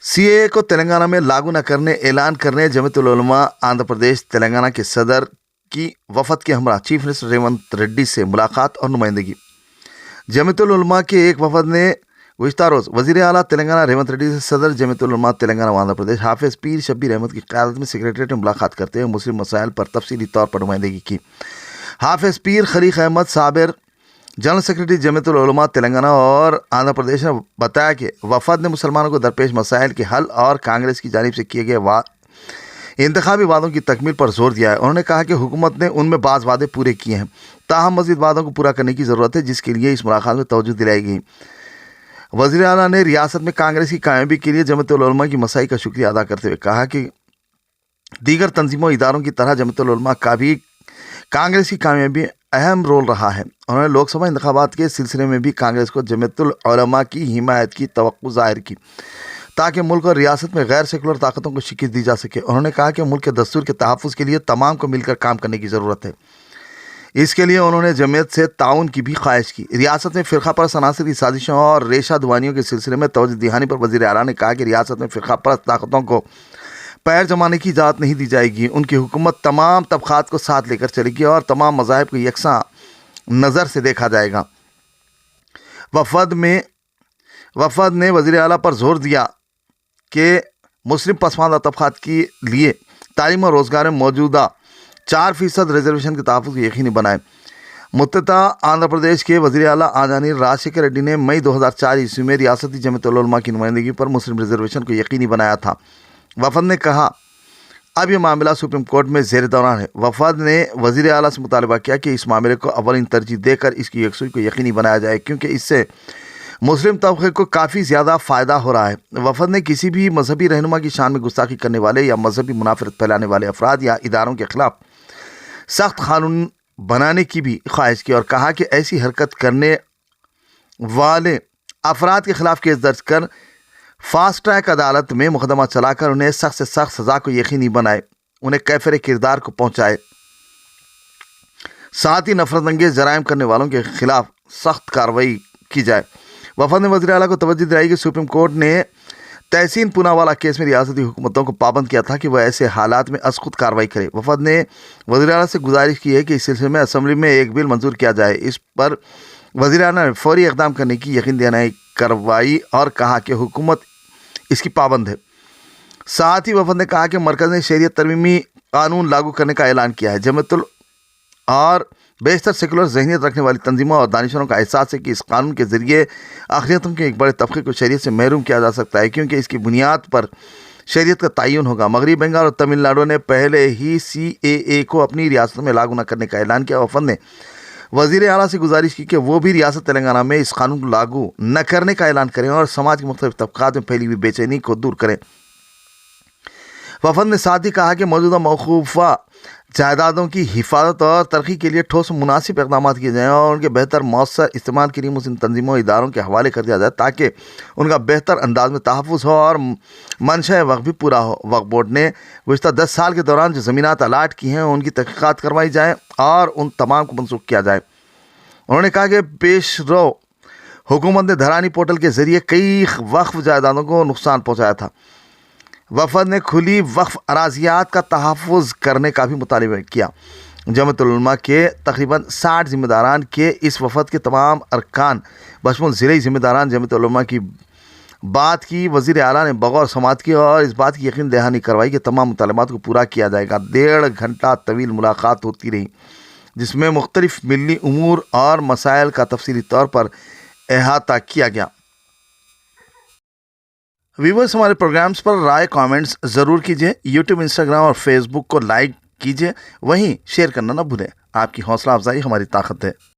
सी ए को तेलंगाना में लागू न करने ऐलान करने जमीयतुल उलमा आंध्र प्रदेश तेलंगाना के सदर की वफद के हमरा चीफ मिनिस्टर रेवंत रेड्डी से मुलाकात और नुमाइंदगी। जमीयतुल उलमा के एक वफद ने गुज़िश्ता रोज़ वज़ीर आला तेलंगाना रेवंत रेड्डी से सदर जमीयतुल उलमा तेलंगाना व आंध्र प्रदेश हाफिज़ पीर शब्बीर अहमद की क़यादत में सेक्रेटरीट में मुलाकात करते हुए मुस्लिम मसाइल पर तफसीली तौर पर नुमाइंदगी की। हाफिज़ पीर खलीक अहमद साबिर जनरल सेक्रेटरी जमीयतुल उलमा तेलंगाना और आंध्र प्रदेश ने बताया कि वफद ने मुसलमानों को दरपेश मसाइल के हल और कांग्रेस की जानिब से किए गए इंतखाबी वादों की तकमील पर जोर दिया है। उन्होंने कहा कि हुकूमत ने उनमें बाज़ वादे पूरे किए हैं, ताहम मज़ीद वादों को पूरा करने की ज़रूरत है, जिसके लिए इस मुलाकात में तवज्जो दिलाई गई। वज़ीर आला ने रियासत में कांग्रेस की कामयाबी के लिए जमीयतुल उलमा की मसाई का शुक्रिया अदा करते हुए कहा कि दीगर तंजीमों इदारों की तरह जमीयतुल उलमा का भी कांग्रेस की कामयाबी अहम रोल रहा है। उन्होंने लोकसभा इंतखाबात के सिलसिले में भी कांग्रेस को जमीयतुल उलमा की हिमायत की तवक्को ज़ाहिर की ताकि मुल्क और रियासत में गैर सेकुलर ताकतों को शिकस्त दी जा सके। उन्होंने कहा कि मुल्क के दस्तूर के तहफ़्फ़ुज़ के लिए तमाम को मिलकर काम करने की ज़रूरत है। इसके लिए उन्होंने जमीयत से ताउन की भी ख्वाहिश की। रियासत में फ़िरक़ा परस्त अनासर की साजिशों और रेशा दुआनियों के सिलसिले में तवज्जो दिहानी पर वज़ीर आला ने कहा कि रियासत में फ़िरक़ा परस्त ताकतों को पैर जमाने की इजाज़त नहीं दी जाएगी। उनकी हुकूमत तमाम तबक़ात को साथ लेकर चलेगी और तमाम मज़ाहिब को यकसां नज़र से देखा जाएगा। वफ़द ने वज़ीर आला पर जोर दिया कि मुस्लिम पसमानदा तबक़ात के लिए तालीम और रोज़गार में मौजूदा 4% रिजर्वेशन के तहफ़्फ़ुज़ को यकीनी बनाए। मुत्तहदा आंध्र प्रदेश के वज़ीर आला आजानी राजशेखर रेड्डी ने मई 2004 ईस्वी में रियासती जमीयतुल उलमा की नुमाइंदगी पर मुस्लिम रिजर्वेशन को यकीनी बनाया था। वफ़द ने कहा अब यह मामला सुप्रीम कोर्ट में ज़ेर दौरान है। वफ़द ने वज़ीर आला से मुतालबा किया कि इस मामले को अव्वलीन तरजीह देकर इसकी यकसुई को यकीनी बनाया जाए, क्योंकि इससे मुस्लिम तबके को काफ़ी ज़्यादा फ़ायदा हो रहा है। वफ़द ने किसी भी मजहबी रहनुमा की शान में गुस्ताखी करने वाले या मजहबी मुनाफरत फैलाने वाले अफराद या इदारों के ख़िलाफ़ सख्त कानून बनाने की भी ख्वाहिश की और कहा कि ऐसी हरकत करने वाले अफराद के ख़िलाफ़ केस दर्ज कर फास्ट ट्रैक अदालत में मुकदमा चलाकर उन्हें सख्त से सख्त सज़ा को यकीनी बनाए, उन्हें कैफिर किरदार को पहुँचाए। साथ ही नफरत अंगेज़ जराइम करने वालों के ख़िलाफ़ सख्त कार्रवाई की जाए। वफ़द ने वज़ीर आला को तवज्जो दिलाई कि सुप्रीम कोर्ट ने तहसीन पूनावाला केस में रियासती हुकूमतों को पाबंद किया था कि वह ऐसे हालात में अज़ख़ुद कार्रवाई करे। वफ़द ने वज़ीर आला से गुजारिश की है कि इस सिलसिले में असम्बली में एक बिल मंजूर किया जाए। इस पर वज़ीर आला ने फौरी इक़दाम करने की यकीन दिलाई करवाई और कहा कि हुकूमत इसकी पाबंद है। साथ ही वफ़द ने कहा कि मरकज़ ने शरीयत तरमीमी कानून लागू करने का ऐलान किया है। जमीयतुल और बेशतर सेकुलर ज़हनीत रखने वाली तंजीमों और दानिशवरों का एहसास है कि इस कानून के ज़रिए अक़लियतों के एक बड़े तबके को शरीयत से महरूम किया जा सकता है, क्योंकि इसकी बुनियाद पर शरीयत का तयन होगा। मगरबी बंगाल और तमिलनाडु ने पहले ही CAA को अपनी रियासतों में लागू न करने का ऐलान किया। वफ़द ने वज़ीर आला से गुजारिश की कि वो भी रियासत तेलंगाना में इस कानून को लागू न करने का ऐलान करें और समाज के मुख्तलिफ तबक़ात में फैली हुई बेचैनी को दूर करें। वफ़द ने साथ ही कहा कि मौजूदा मौकूफ़ा जायदादों की हिफाजत और तरक्की के लिए ठोस मुनासिब इक़दाम किए जाएँ और उनके बेहतर मौसर इस्तेमाल के लिए मुस्लिम तंजीमों इदारों के हवाले कर दिया जाए, ताकि उनका बेहतर अंदाज में तहफ़्फ़ुज़ हो और मंशा वक़्फ़ भी पूरा हो। वक्फ़ बोर्ड ने गुज़िश्ता 10 साल के दौरान जो ज़मीनात अलाट की हैं उनकी तहक़ीक़ात करवाई जाए और उन तमाम को मनसूख किया जाए। उन्होंने कहा कि पेशरो हुकूमत ने धरानी पोर्टल के ज़रिए कई वक्फ़ जायदादों को नुकसान पहुँचाया था। वफ़द ने खुली वक्फ़ अराज़ियात का तहफ़्फ़ुज़ करने का भी मुतालबा किया। जमीयतुल उलमा के तकरीबन 60 ज़िम्मेदारान के इस वफ़द के तमाम अरकान बशमुल ज़िले ज़िम्मेदारान जमीयतुल उलमा की बात की। वज़ीर आला ने बग़ौर समाअत की और इस बात की यकीन दहानी करवाई कि तमाम मुतालबात को पूरा किया जाएगा। 1.5 घंटा तवील मुलाकात होती रही, जिसमें मुख्तलिफ़ मिली उमूर और मसाइल का तफसीली तौर पर अहाता किया गया। व्यूअर्स, हमारे प्रोग्राम्स पर राय कमेंट्स ज़रूर कीजिए। यूट्यूब, इंस्टाग्राम और फेसबुक को लाइक कीजिए, वहीं शेयर करना ना भूलें। आपकी हौसला अफजाई हमारी ताकत है।